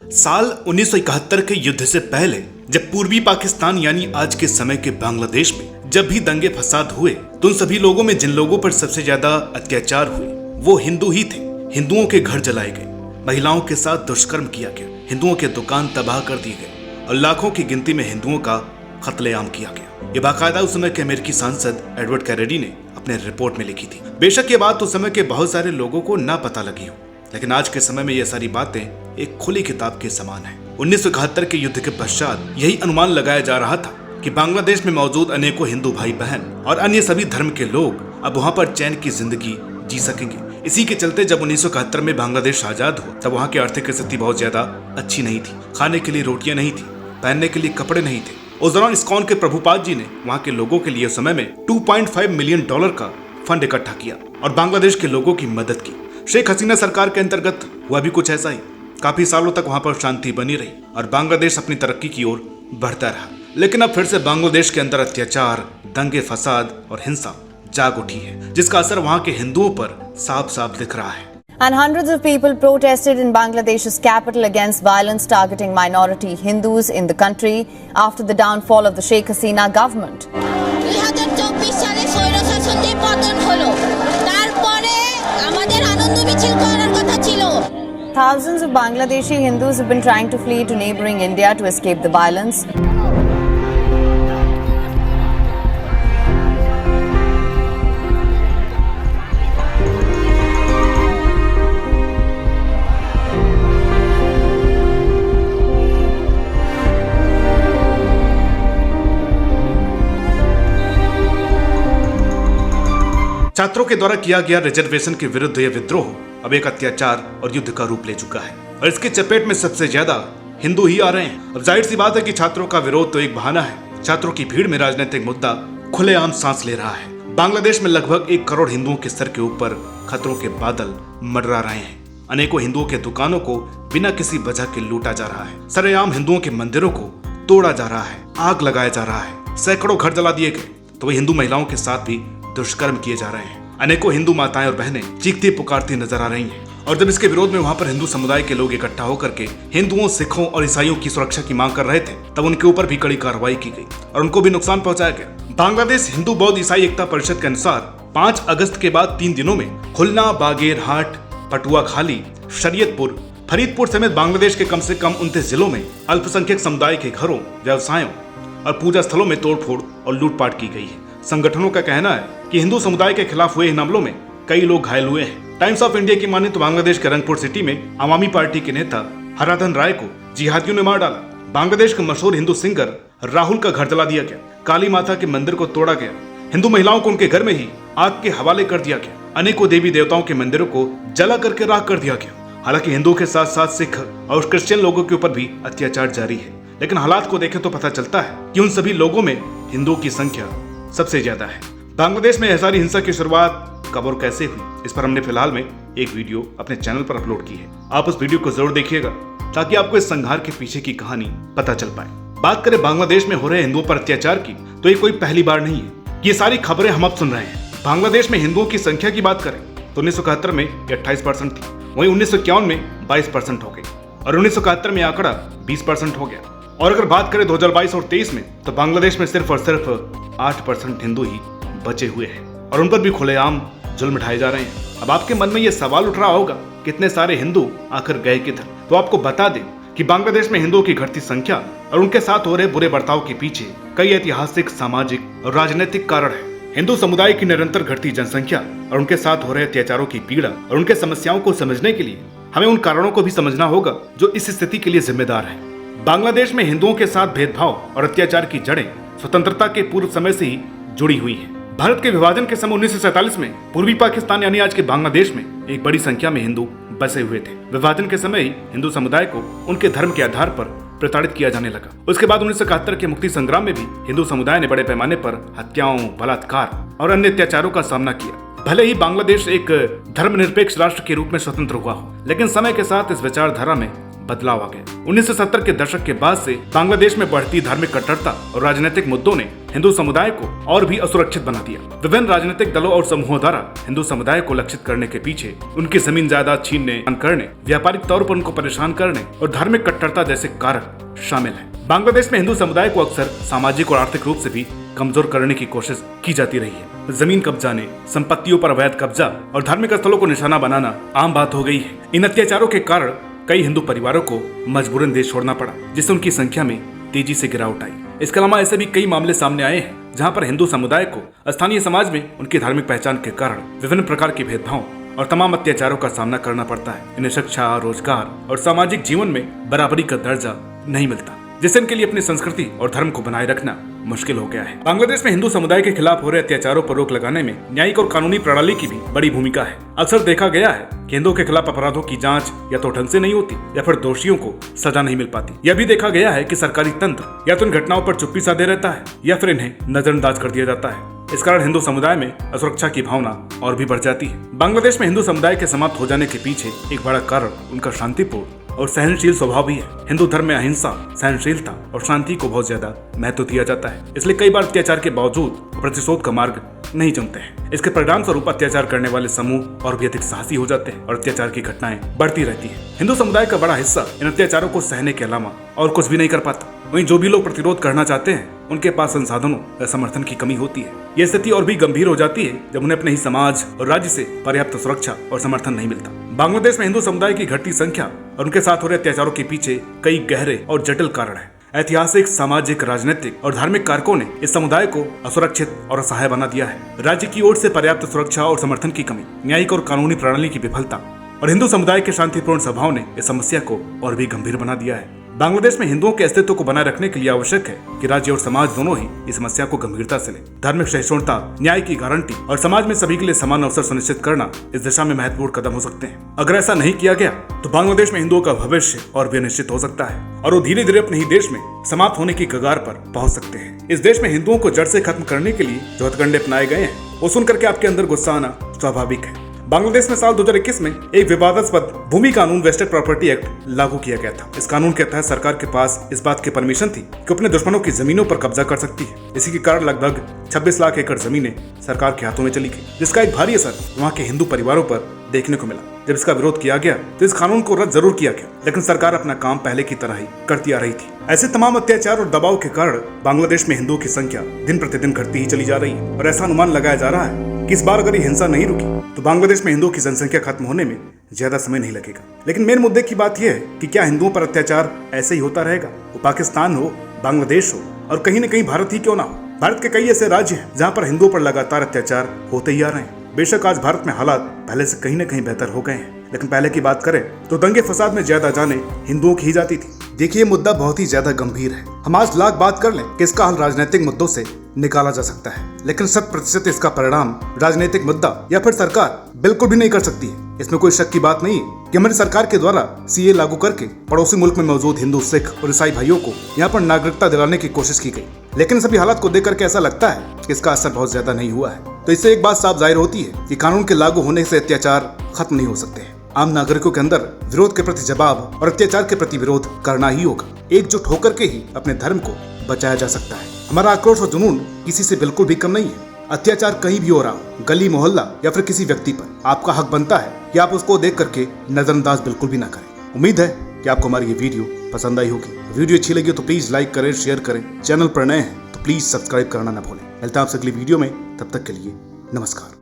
साल 1971 के युद्ध से पहले जब पूर्वी पाकिस्तान यानी आज के समय के बांग्लादेश में जब भी दंगे फसाद हुए तो उन सभी लोगों में जिन लोगों पर सबसे ज्यादा अत्याचार हुए वो हिंदू ही थे। हिंदुओं के घर जलाए गए, महिलाओं के साथ दुष्कर्म किया गया, हिंदुओं के दुकान तबाह कर दिए गए और लाखों की गिनती में हिंदुओं का कत्लेआम किया गया। ये बाकायदा उस समय के अमेरिकी सांसद एडवर्ड कैनेडी ने अपने रिपोर्ट में लिखी थी। बेशक ये बात उस समय के बहुत सारे लोगों को ना पता लगी हो, लेकिन आज के समय में ये सारी बातें एक खुली किताब के समान है। 1971 के युद्ध के पश्चात यही अनुमान लगाया जा रहा था कि बांग्लादेश में मौजूद अनेकों हिंदू भाई बहन और अन्य सभी धर्म के लोग अब वहां पर चैन की जिंदगी जी सकेंगे। इसी के चलते जब 1971 में बांग्लादेश आजाद हुआ तब वहां की आर्थिक स्थिति बहुत ज्यादा अच्छी नहीं थी। खाने के लिए रोटियां नहीं थी, पहनने के लिए कपड़े नहीं थे। उस दौरान इस्कॉन के प्रभुपाद जी ने वहां के लोगों के लिए उस समय में $2.5 मिलियन का फंड इकट्ठा किया और बांग्लादेश के लोगों की मदद की। शेख हसीना सरकार के अंतर्गत हुआ भी कुछ ऐसा ही। काफी सालों तक वहां पर शांति बनी रही और बांग्लादेश अपनी तरक्की की ओर बढ़ता रहा। लेकिन अब फिर से बांग्लादेश के अंदर अत्याचार, दंगे फसाद और हिंसा जाग उठी है, जिसका असर वहां के हिंदुओं पर साफ साफ दिख रहा है। And hundreds of people protested in Bangladesh's capital against violence targeting minority Hindus in the country after the downfall of the Sheikh Hasina government. 2024 সালে স্বৈরশাসনের পতন হলো, তারপরে আমাদের আনন্দ মিছিল করার কথা ছিল। Thousands of Bangladeshi Hindus have been trying to flee to neighboring India to escape the violence. छात्रों के द्वारा किया गया रिजर्वेशन के विरुद्ध यह विद्रोह अब एक अत्याचार और युद्ध का रूप ले चुका है और इसके चपेट में सबसे ज्यादा हिंदू ही आ रहे हैं। अब जाहिर सी बात है कि छात्रों का विरोध तो एक बहाना है। छात्रों की भीड़ में राजनीतिक मुद्दा खुलेआम सांस ले रहा है। बांग्लादेश में लगभग 1 करोड़ हिंदुओं के सर के ऊपर खतरों के बादल मंडरा रहे हैं। अनेकों हिंदुओं के दुकानों को बिना किसी वजह के लूटा जा रहा है। सरेआम हिंदुओं के मंदिरों को तोड़ा जा रहा है, आग लगाया जा रहा है, सैकड़ों घर जला दिए गए तो वही हिंदू महिलाओं के साथ भी दुष्कर्म किए जा रहे हैं। अनेकों हिंदू माताएं और बहनें चीखती पुकारती नजर आ रही हैं और जब इसके विरोध में वहां पर हिंदू समुदाय के लोग इकट्ठा होकर के हिंदुओं, सिखों और ईसाइयों की सुरक्षा की मांग कर रहे थे तब उनके ऊपर भी कड़ी कार्रवाई की गई और उनको भी नुकसान पहुंचाया गया। बांग्लादेश हिंदू बौद्ध ईसाई एकता परिषद के अनुसार 5 अगस्त के बाद 3 दिनों में खुलना, बागेरहाट, पटुआखाली, शरीयतपुर, फरीदपुर समेत बांग्लादेश के कम से कम 29 जिलों में अल्पसंख्यक समुदाय के घरों, व्यवसायों और पूजा स्थलों में तोड़फोड़ और लूटपाट की गई है। संगठनों का कहना है कि हिंदू समुदाय के खिलाफ हुए इन हमलों में कई लोग घायल हुए हैं। टाइम्स ऑफ इंडिया की माने तो बांग्लादेश के रंगपुर सिटी में आवामी पार्टी के नेता हराधन राय को जिहादियों ने मार डाला। बांग्लादेश के मशहूर हिंदू सिंगर राहुल का घर जला दिया गया। काली माता के मंदिर को तोड़ा गया। हिंदू महिलाओं को उनके घर में ही आग के हवाले कर दिया गया। अनेकों देवी देवताओं के मंदिरों को जला करके राख कर दिया गया। हालांकि हिंदुओं के साथ साथ सिख और क्रिश्चियन लोगों के ऊपर भी अत्याचार जारी है, लेकिन हालात को देखें तो पता चलता है कि उन सभी लोगों में हिंदुओं की संख्या सबसे ज्यादा है। बांग्लादेश में सारी हिंसा की शुरुआत कब और कैसे हुई, इस पर हमने फिलहाल में एक वीडियो अपने चैनल पर अपलोड की है। आप उस वीडियो को जरूर देखिएगा ताकि आपको इस संघार के पीछे की कहानी पता चल पाए। बात करें बांग्लादेश में हो रहे हिंदुओं पर अत्याचार की तो ये कोई पहली बार नहीं है। ये सारी खबरें हम अब सुन रहे हैं। बांग्लादेश में हिंदुओं की संख्या की बात करें तो 1971 में 28% थी, वहीं 1951 में 22% हो गई और 1971 में आंकड़ा 20% हो गया। और अगर बात करें 2022 और 23 में तो बांग्लादेश में सिर्फ और सिर्फ 8% हिंदू ही बचे हुए हैं और उन पर भी खुलेआम जुल्म ढाए जा रहे हैं। अब आपके मन में यह सवाल उठ रहा होगा कितने सारे हिंदू आखिर गए किधर। तो आपको बता दें कि बांग्लादेश में हिंदुओं की घटती संख्या और उनके साथ हो रहे बुरे बर्ताव के पीछे कई ऐतिहासिक, सामाजिक और राजनीतिक कारण है। हिंदू समुदाय की निरंतर घटती जनसंख्या और उनके साथ हो रहे अत्याचारों की पीड़ा और उनके समस्याओं को समझने के लिए हमें उन कारणों को भी समझना होगा जो इस स्थिति के लिए जिम्मेदार है। बांग्लादेश में हिंदुओं के साथ भेदभाव और अत्याचार की जड़ें स्वतंत्रता के पूर्व समय से ही जुड़ी हुई हैं। भारत के विभाजन के समय 1947 में पूर्वी पाकिस्तान यानी आज के बांग्लादेश में एक बड़ी संख्या में हिंदू बसे हुए थे। विभाजन के समय ही हिंदू समुदाय को उनके धर्म के आधार पर प्रताड़ित किया जाने लगा। उसके बाद 1971 के मुक्ति संग्राम में भी हिंदू समुदाय ने बड़े पैमाने पर हत्याओं, बलात्कार और अन्य अत्याचारों का सामना किया। भले ही बांग्लादेश एक धर्मनिरपेक्ष राष्ट्र के रूप में स्वतंत्र हुआ हो, लेकिन समय के साथ इस विचारधारा में बदलाव आ गया। 1970 के दशक के बाद से बांग्लादेश में बढ़ती धार्मिक कट्टरता और राजनीतिक मुद्दों ने हिंदू समुदाय को और भी असुरक्षित बना दिया। विभिन्न राजनीतिक दलों और समूहों द्वारा हिंदू समुदाय को लक्षित करने के पीछे उनकी जमीन जायदाद छीनने करने, व्यापारिक तौर पर उनको परेशान करने और धार्मिक कट्टरता जैसे कारक शामिल है। बांग्लादेश में हिंदू समुदाय को अक्सर सामाजिक और आर्थिक रूप से भी कमजोर करने की कोशिश की जाती रही है। जमीन कब्जाने, संपत्तियों पर अवैध कब्जा और धार्मिक स्थलों को निशाना बनाना आम बात हो गई है। इन अत्याचारों के कारण कई हिंदू परिवारों को मजबूरन देश छोड़ना पड़ा, जिससे उनकी संख्या में तेजी से गिरावट आई। इसके अलावा ऐसे भी कई मामले सामने आए हैं जहां पर हिंदू समुदाय को स्थानीय समाज में उनकी धार्मिक पहचान के कारण विभिन्न प्रकार के भेदभाव और तमाम अत्याचारों का सामना करना पड़ता है। इन्हें शिक्षा, रोजगार और सामाजिक जीवन में बराबरी का दर्जा नहीं मिलता, जिससे इनके लिए अपनी संस्कृति और धर्म को बनाए रखना मुश्किल हो गया है। बांग्लादेश में हिंदू समुदाय के खिलाफ हो रहे अत्याचारों पर रोक लगाने में न्यायिक और कानूनी प्रणाली की भी बड़ी भूमिका है। अक्सर देखा गया है कि हिंदुओं के खिलाफ अपराधों की जांच या तो ढंग से नहीं होती या फिर दोषियों को सजा नहीं मिल पाती। यह भी देखा गया है कि सरकारी तंत्र या तो इन घटनाओं पर चुप्पी साधे रहता है या फिर इन्हें नजरअंदाज कर दिया जाता है। इस कारण हिंदू समुदाय में असुरक्षा की भावना और भी बढ़ जाती है। बांग्लादेश में हिंदू समुदाय के समाप्त हो जाने के पीछे एक बड़ा कारण उनका शांतिपूर्ण और सहनशील स्वभाव भी है। हिंदू धर्म में अहिंसा, सहनशीलता और शांति को बहुत ज्यादा महत्व दिया जाता है, इसलिए कई बार अत्याचार के बावजूद प्रतिशोध का मार्ग नहीं चुनते हैं। इसके परिणाम स्वरूप अत्याचार करने वाले समूह और भी अधिक साहसी हो जाते हैं और अत्याचार की घटनाएं बढ़ती रहती है। हिंदू समुदाय का बड़ा हिस्सा इन अत्याचारों को सहने के अलावा और कुछ भी नहीं कर पाता। वहीं जो भी लोग प्रतिरोध करना चाहते हैं उनके पास संसाधनों या समर्थन की कमी होती है। यह स्थिति और भी गंभीर हो जाती है जब उन्हें अपने ही समाज और राज्य से पर्याप्त सुरक्षा और समर्थन नहीं मिलता। बांग्लादेश में हिंदू समुदाय की घटती संख्या और उनके साथ हो रहे अत्याचारों के पीछे कई गहरे और जटिल कारण हैं। ऐतिहासिक, सामाजिक, राजनीतिक और धार्मिक कारकों ने इस समुदाय को असुरक्षित और असहाय बना दिया है। राज्य की ओर से पर्याप्त सुरक्षा और समर्थन की कमी, न्यायिक और कानूनी प्रणाली की विफलता और हिंदू समुदाय के शांतिपूर्ण स्वभाव ने इस समस्या को और भी गंभीर बना दिया है। बांग्लादेश में हिंदुओं के अस्तित्व को बनाए रखने के लिए आवश्यक है कि राज्य और समाज दोनों ही इस समस्या को गंभीरता से लें। धार्मिक सहिष्णुता, न्याय की गारंटी और समाज में सभी के लिए समान अवसर सुनिश्चित करना इस दिशा में महत्वपूर्ण कदम हो सकते हैं। अगर ऐसा नहीं किया गया तो बांग्लादेश में हिंदुओं का भविष्य और भी अनिश्चित हो सकता है और वो धीरे धीरे अपने ही देश में समाप्त होने की कगार पर पहुंच सकते हैं। इस देश में हिंदुओं को जड़ से खत्म करने के लिए जो हथकंडे अपनाए गए हैं वो सुनकर के आपके अंदर गुस्सा आना स्वाभाविक है। बांग्लादेश में साल 2021 में एक विवादास्पद भूमि कानून, वेस्टेड प्रॉपर्टी एक्ट लागू किया गया था। इस कानून के तहत सरकार के पास इस बात की परमिशन थी कि अपने दुश्मनों की जमीनों पर कब्जा कर सकती है। इसी के कारण लगभग 26 लाख एकड़ जमीनें सरकार के हाथों में चली गई, जिसका एक भारी असर वहाँ के हिंदू परिवारों पर देखने को मिला। जब इसका विरोध किया गया तो इस कानून को रद्द जरूर किया गया, लेकिन सरकार अपना काम पहले की तरह ही करती आ रही थी। ऐसे तमाम अत्याचार और दबाव के कारण बांग्लादेश में हिंदुओं की संख्या दिन प्रतिदिन घटती ही चली जा रही है और ऐसा अनुमान लगाया जा रहा है कि इस बार अगर ये हिंसा नहीं रुकी तो बांग्लादेश में हिंदुओं की जनसंख्या खत्म होने में ज्यादा समय नहीं लगेगा। लेकिन मेन मुद्दे की बात यह है कि क्या हिंदुओं पर अत्याचार ऐसे ही होता रहेगा? वो पाकिस्तान हो, बांग्लादेश हो और कहीं न कहीं भारत ही क्यों ना हो। भारत के कई ऐसे राज्य हैं जहाँ पर हिंदुओं पर लगातार अत्याचार होते ही आ रहे हैं। बेशक आज भारत में हालात पहले से कहीं न कहीं बेहतर हो गए हैं, लेकिन पहले की बात करें तो दंगे फसाद में ज्यादा जाने हिंदुओं की ही जाती थी। देखिए, मुद्दा बहुत ही ज्यादा गंभीर है। हम आज लाख बात कर लें कि इसका हल राजनीतिक मुद्दों से निकाला जा सकता है, लेकिन 100% इसका परिणाम राजनीतिक मुद्दा या फिर सरकार बिल्कुल भी नहीं कर सकती है। इसमें कोई शक की बात नहीं है कि हमारी सरकार के द्वारा सीए लागू करके पड़ोसी मुल्क में मौजूद हिंदू, सिख और ईसाई भाइयों को यहाँ पर नागरिकता दिलाने की कोशिश की गई, लेकिन सभी हालात को देख करके ऐसा लगता है कि इसका असर बहुत ज्यादा नहीं हुआ है। तो इससे एक बात साफ जाहिर होती है कि कानून के लागू होने से अत्याचार खत्म नहीं हो सकते हैं। आम नागरिकों के अंदर विरोध के प्रति जवाब और अत्याचार के प्रति विरोध करना ही होगा। एकजुट होकर के ही अपने धर्म को बचाया जा सकता है। हमारा आक्रोश और जुनून किसी से बिल्कुल भी कम नहीं है। अत्याचार कहीं भी हो रहा हो, गली मोहल्ला या फिर किसी व्यक्ति पर, आपका हक बनता है कि आप उसको देख करके नजरअंदाज बिल्कुल भी ना करें। उम्मीद है कि आपको हमारी ये वीडियो पसंद आई होगी। वीडियो अच्छी लगी तो प्लीज लाइक करें, शेयर करें। चैनल पर नए हैं तो प्लीज सब्सक्राइब करना ना भूलें। मिलता है आपसे अगली वीडियो में, तब तक के लिए नमस्कार।